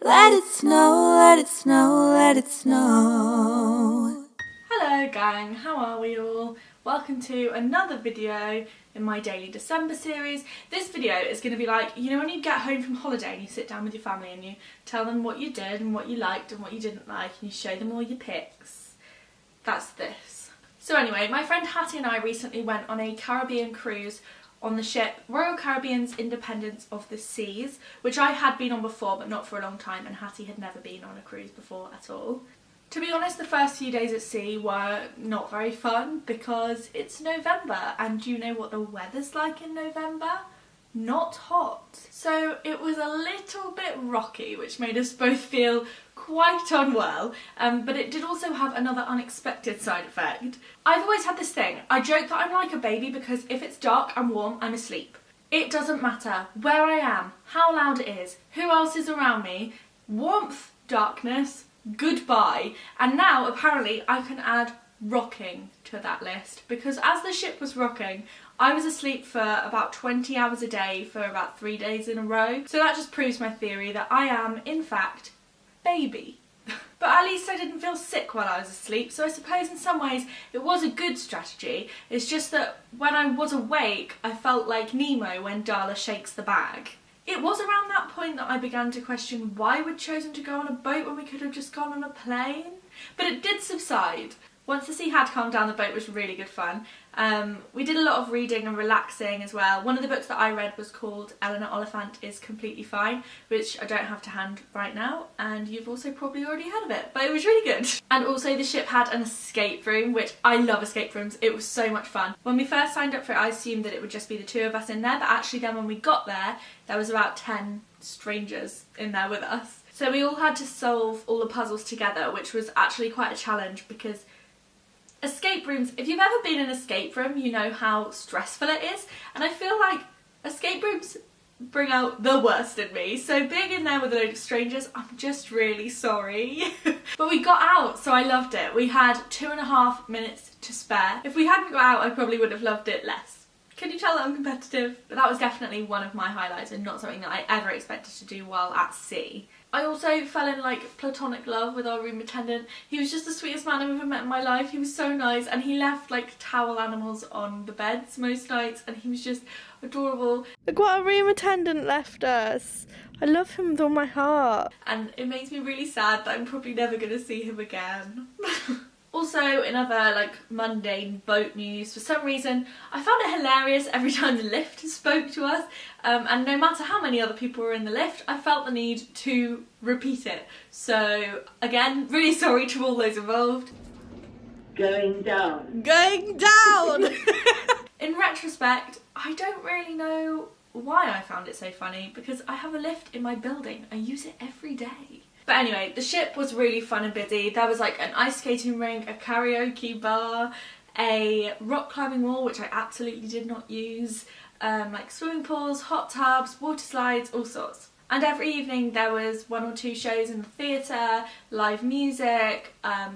Let it snow, let it snow, let it snow. Hello gang, how are we all? Welcome to another video in my daily December series. This video is going to be like, you know when you get home from holiday and you sit down with your family and you tell them what you did and what you liked and what you didn't like and you show them all your pics. That's this. So anyway, my friend Hattie and I recently went on a Caribbean cruise on the ship Royal Caribbean's Independence of the Seas, which I had been on before but not for a long time, and Hattie had never been on a cruise before at all. To be honest, the first few days at sea were not very fun because it's November, and do you know what the weather's like in November? Not hot. So it was a little bit rocky, which made us both feel quite unwell, but it did also have another unexpected side effect. I've always had this thing. I joke that I'm like a baby because if it's dark and warm, I'm asleep. It doesn't matter where I am, how loud it is, who else is around me, warmth, darkness, goodbye. And now apparently I can add rocking to that list because as the ship was rocking, I was asleep for about 20 hours a day for about 3 days in a row. So that just proves my theory that I am, in fact, baby. But at least I didn't feel sick while I was asleep, so I suppose in some ways it was a good strategy. It's just that when I was awake, I felt like Nemo when Darla shakes the bag. It was around that point that I began to question why we'd chosen to go on a boat when we could have just gone on a plane. But it did subside. Once the sea had calmed down, the boat was really good fun. We did a lot of reading and relaxing as well. One of the books that I read was called Eleanor Oliphant is Completely Fine, which I don't have to hand right now, and you've also probably already heard of it, but it was really good. And also the ship had an escape room, which I love escape rooms. It was so much fun. When we first signed up for it, I assumed that it would just be the two of us in there, but actually then when we got there was about 10 strangers in there with us. So we all had to solve all the puzzles together, which was actually quite a challenge because escape rooms, if you've ever been in an escape room, you know how stressful it is, and I feel like escape rooms bring out the worst in me, so being in there with a load of strangers, I'm just really sorry. But we got out, so I loved it. We had 2.5 minutes to spare. If we hadn't got out, I probably would have loved it less. Can you tell that I'm competitive? But that was definitely one of my highlights and not something that I ever expected to do while at sea. I also fell in like platonic love with our room attendant. He was just the sweetest man I've ever met in my life. He was so nice, and he left like towel animals on the beds most nights, and he was just adorable. Look what our room attendant left us. I love him with all my heart. And it makes me really sad that I'm probably never going to see him again. Also, in other like mundane boat news, for some reason I found it hilarious every time the lift spoke to us, and no matter how many other people were in the lift, I felt the need to repeat it. So again, really sorry to all those involved. Going down. Going down! In retrospect, I don't really know why I found it so funny because I have a lift in my building. I use it every day. But anyway, the ship was really fun and busy. There was like an ice skating rink, a karaoke bar, a rock climbing wall, which I absolutely did not use, like swimming pools, hot tubs, water slides, all sorts. And every evening there was 1 or 2 shows in the theatre, live music,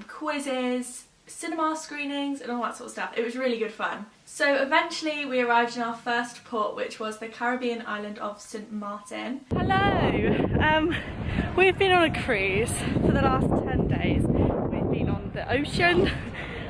quizzes, cinema screenings and all that sort of stuff. It was really good fun. So eventually we arrived in our first port, which was the Caribbean island of St Maarten. Hello! We've been on a cruise for the last 10 days. We've been on the ocean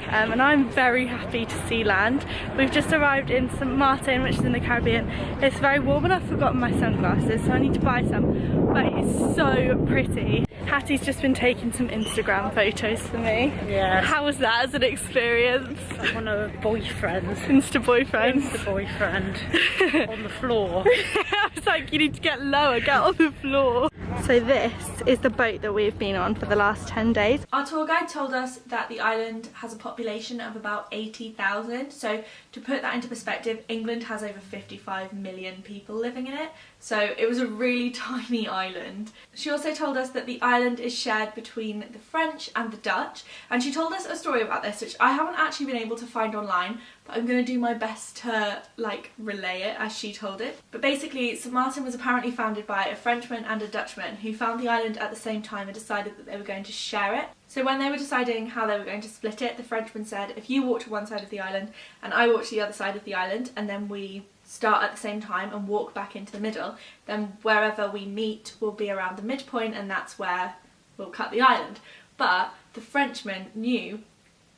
and I'm very happy to see land. We've just arrived in St Maarten, which is in the Caribbean. It's very warm and I've forgotten my sunglasses, so I need to buy some, but it's so pretty. Hattie's just been taking some Instagram photos for me. Yeah. How was that as an experience? I'm on a boyfriend. Insta boyfriend. Insta boyfriend. On the floor. I was like, you need to get lower, get on the floor. So this is the boat that we've been on for the last 10 days. Our tour guide told us that the island has a population of about 80,000. So to put that into perspective, England has over 55 million people living in it. So it was a really tiny island. She also told us that the island is shared between the French and the Dutch, and she told us a story about this which I haven't actually been able to find online, but I'm going to do my best to like relay it as she told it. But basically St Maarten was apparently founded by a Frenchman and a Dutchman who found the island at the same time and decided that they were going to share it. So when they were deciding how they were going to split it, the Frenchman said, if you walk to one side of the island and I walk to the other side of the island and then we start at the same time and walk back into the middle, then wherever we meet will be around the midpoint, and that's where we'll cut the island. But the Frenchman knew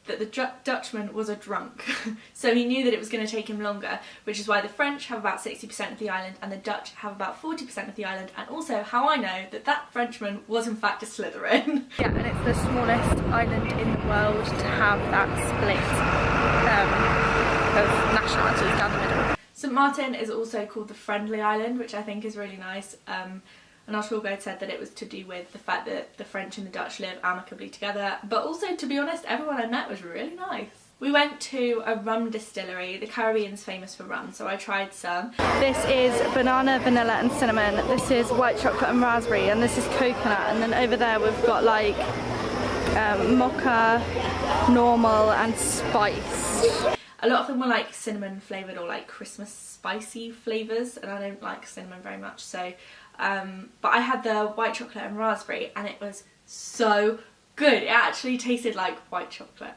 that the Dutchman was a drunk, so he knew that it was going to take him longer, which is why the French have about 60% of the island and the Dutch have about 40% of the island, and also how I know that that Frenchman was in fact a Slytherin. Yeah, and it's the smallest island in the world to have that split of nationalities down the middle. St Maarten is also called the Friendly Island, which I think is really nice. An article guide said that it was to do with the fact that the French and the Dutch live amicably together, but also, to be honest, everyone I met was really nice. We went to a rum distillery. The Caribbean's famous for rum, so I tried some. This is banana, vanilla and cinnamon. This is white chocolate and raspberry, and this is coconut. And then over there we've got like mocha, normal and spiced. A lot of them were like cinnamon flavoured or like Christmas spicy flavours, and I don't like cinnamon very much, so but I had the white chocolate and raspberry and it was so good. It actually tasted like white chocolate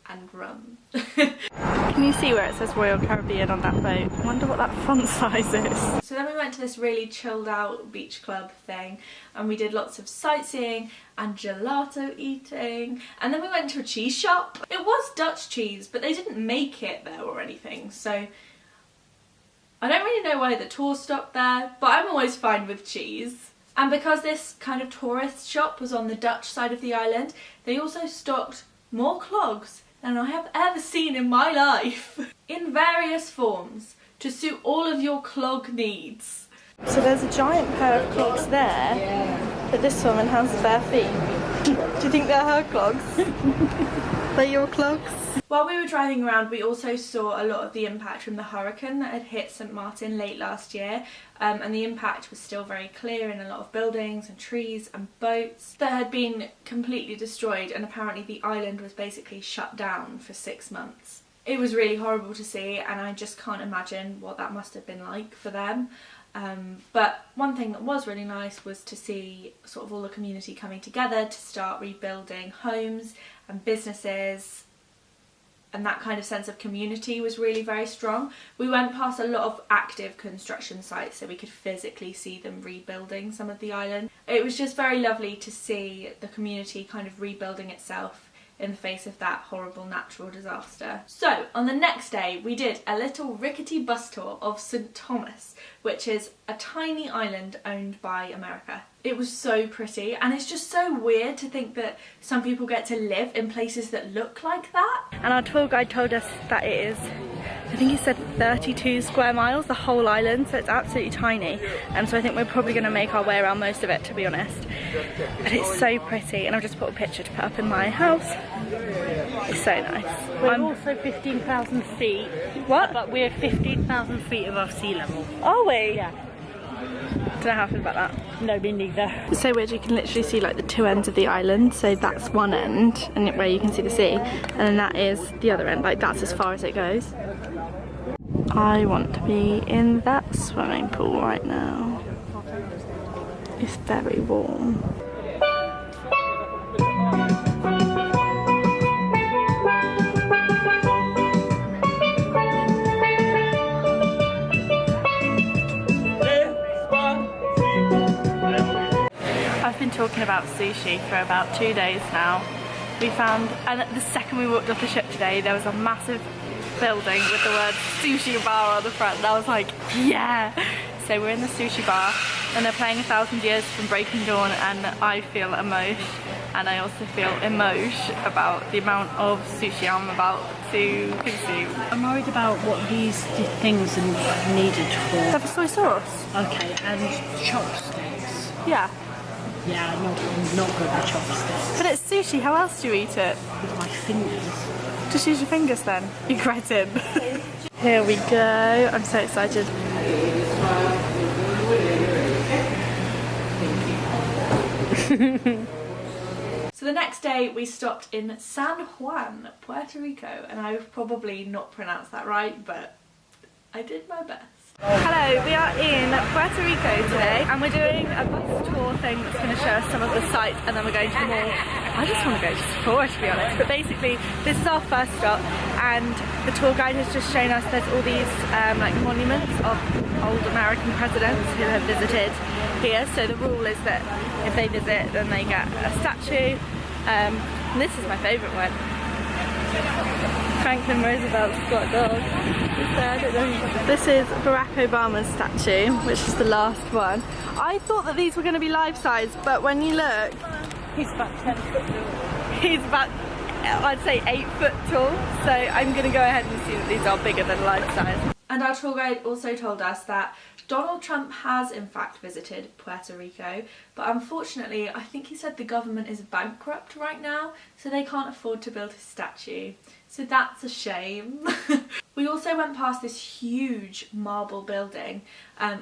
and rum. Can you see where it says Royal Caribbean on that boat? I wonder what that font size is. So then we went to this really chilled out beach club thing, and we did lots of sightseeing and gelato eating, and then we went to a cheese shop. It was Dutch cheese, but they didn't make it there or anything, so I don't really know why the tour stopped there, but I'm always fine with cheese. And because this kind of tourist shop was on the Dutch side of the island, they also stocked more clogs than I have ever seen in my life, in various forms, to suit all of your clog needs. So there's a giant pair of clogs there, but this woman has bare feet. Do you think they're her clogs? They're your clogs? While we were driving around, we also saw a lot of the impact from the hurricane that had hit St Maarten late last year, and the impact was still very clear in a lot of buildings and trees and boats that had been completely destroyed, and apparently the island was basically shut down for 6 months. It was really horrible to see, and I just can't imagine what that must have been like for them. But one thing that was really nice was to see sort of all the community coming together to start rebuilding homes and businesses, and that kind of sense of community was really very strong. We went past a lot of active construction sites, so we could physically see them rebuilding some of the island. It was just very lovely to see the community kind of rebuilding itself in the face of that horrible natural disaster. So on the next day we did a little rickety bus tour of St Thomas, which is a tiny island owned by America. It was so pretty, and it's just so weird to think that some people get to live in places that look like that. And our tour guide told us that it is, I think he said 32 square miles, the whole island, so it's absolutely tiny. And so I think we're probably going to make our way around most of it, to be honest. But it's so pretty, and I've just put a picture to put up in my house. It's so nice. We're also 15,000 feet. What? But we're 15,000 feet above sea level. Are we? Yeah. Don't know how I feel about that. No, me neither. It's so weird, you can literally see like the two ends of the island, so that's one end and where you can see the sea, and then that is the other end, like that's as far as it goes. I want to be in that swimming pool right now. It's very warm. I've been talking about sushi for about 2 days now. We found, and the second we walked off the ship today, there was a massive building with the word sushi bar on the front, and I was like, yeah! So we're in the sushi bar, and they're playing 1,000 Years from Breaking Dawn, and I feel emotion, and I also feel emotion about the amount of sushi I'm about to consume. I'm worried about what these things are needed for. They have soy sauce. Okay, and chopsticks. Yeah. Yeah, I'm not good with chopsticks. But it's sushi, how else do you eat it? With my fingers. Just use your fingers then, you cretin. Here we go, I'm so excited. So the next day we stopped in San Juan, Puerto Rico, and I've probably not pronounced that right, but I did my best. Hello, we are in Puerto Rico today and we're doing a bus tour thing that's going to show us some of the sights, and then we're going to the mall. I just want to go to Sephora, to be honest, but basically this is our first stop and the tour guide has just shown us there's all these like monuments of old American presidents who have visited here. So the rule is that if they visit then they get a statue, and this is my favourite one. Franklin Roosevelt's got dog. This is Barack Obama's statue, which is the last one. I thought that these were going to be life-size, but when you look, He's about 10 foot tall. he's about, I'd say 8 foot tall. So I'm going to go ahead and see that these are bigger than life-size. And our tour guide also told us that Donald Trump has in fact visited Puerto Rico, but unfortunately I think he said the government is bankrupt right now, so they can't afford to build his statue. So that's a shame. We also went past this huge marble building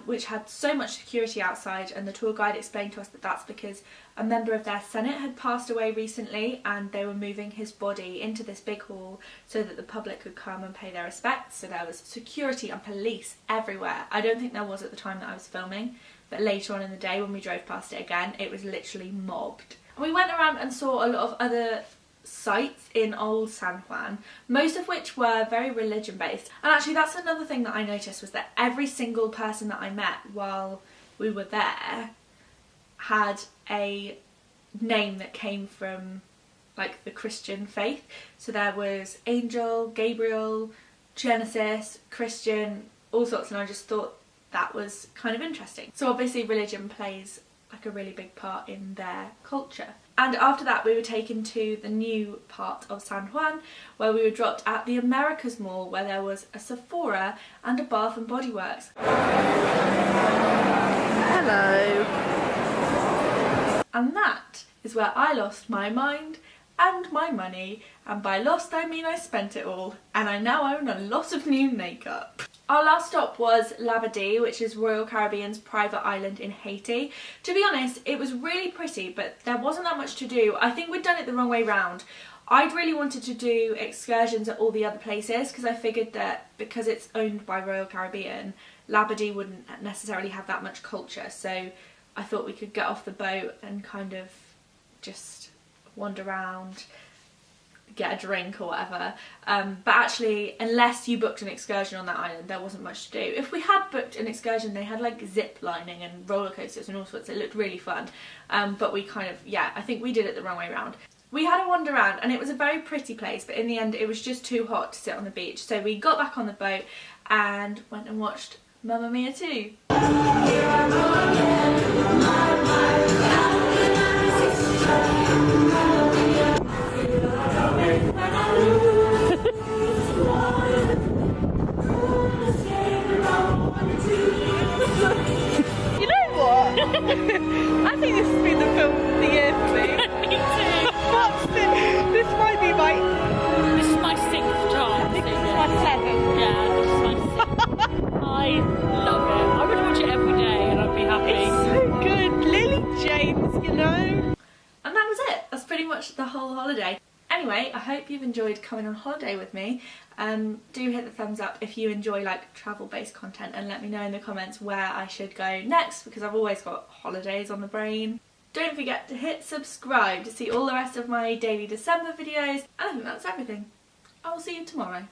which had so much security outside, and the tour guide explained to us that that's because a member of their Senate had passed away recently and they were moving his body into this big hall so that the public could come and pay their respects. So there was security and police everywhere. I don't think there was at the time that I was filming, but later on in the day when we drove past it again, it was literally mobbed. And we went around and saw a lot of other sites in old San Juan, most of which were very religion based. And actually that's another thing that I noticed, was that every single person that I met while we were there had a name that came from like the Christian faith. So there was Angel, Gabriel, Genesis, Christian, all sorts, and I just thought that was kind of interesting. So obviously religion plays like a really big part in their culture. And after that we were taken to the new part of San Juan, where we were dropped at the Americas Mall, where there was a Sephora and a Bath and Body Works. Hello. And that is where I lost my mind and my money, and by lost I mean I spent it all, and I now own a lot of new makeup. Our last stop was Labadee, which is Royal Caribbean's private island in Haiti. To be honest, it was really pretty, but there wasn't that much to do. I think we'd done it the wrong way round. I'd really wanted to do excursions at all the other places, because I figured that because it's owned by Royal Caribbean, Labadee wouldn't necessarily have that much culture, so I thought we could get off the boat and kind of just wander around, get a drink or whatever, but actually unless you booked an excursion on that island there wasn't much to do. If we had booked an excursion, they had like zip lining and roller coasters and all sorts. It looked really fun, but we kind of, yeah, I think we did it the wrong way around. We had a wander around and it was a very pretty place, but in the end it was just too hot to sit on the beach, so we got back on the boat and went and watched Mamma Mia 2. You know what? I think this has been the film of the year for me. Me too. This might be my... This is my 6th time. This is my 7th. Yeah, this is my 6th. I love it. I would watch it every day and I'd be happy. It's so good. Lily James, you know. And that was it. That's pretty much the whole holiday. Anyway, I hope you've enjoyed coming on holiday with me. Do hit the thumbs up if you enjoy like travel-based content, and let me know in the comments where I should go next, because I've always got holidays on the brain. Don't forget to hit subscribe to see all the rest of my daily December videos, and I think that's everything. I will see you tomorrow.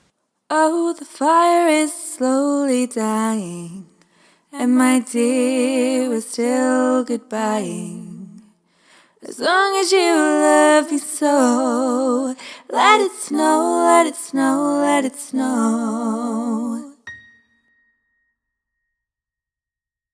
Oh, the fire is slowly dying, and my dear, we're still goodbying. As long as you love me so, let it snow, let it snow, let it snow.